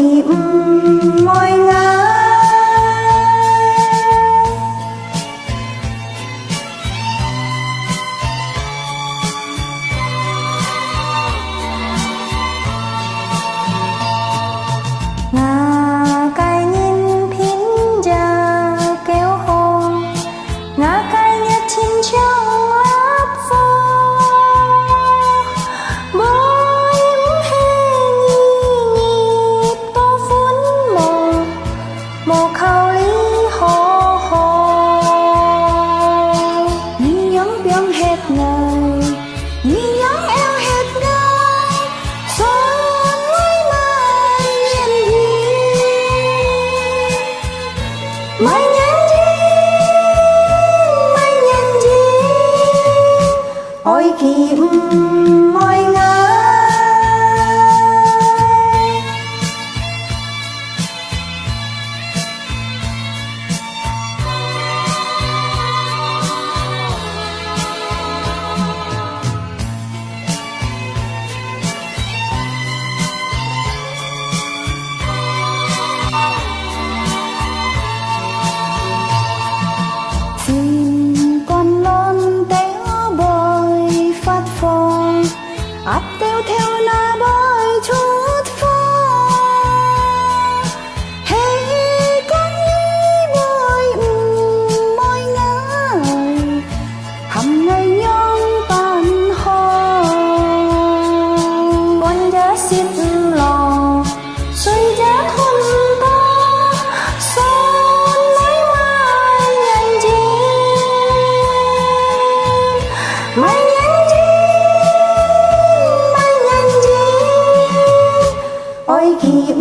kỷ mỗi ngày. Ngà cài nhìn phím già kéo hồn, ngà cài nhật chín trong áp vô bối hê nhịp tô phun mồ khao lý hồ hồ nhìn nhóm biếng hết ngày nhìn nhóm eo hết ngày xuân mới mai nhân gì mai nhân gì ôi kỷ mỗi ngày. Xin con lon téo bơi phát phong áp téo theo na bơi chút phó hey con đi bơi mỗi ngày hầm ngày nhong tan ho con giá xít lò suy giá thôn ta son mấy mai nhân gì mai nhân gì ôi kỷ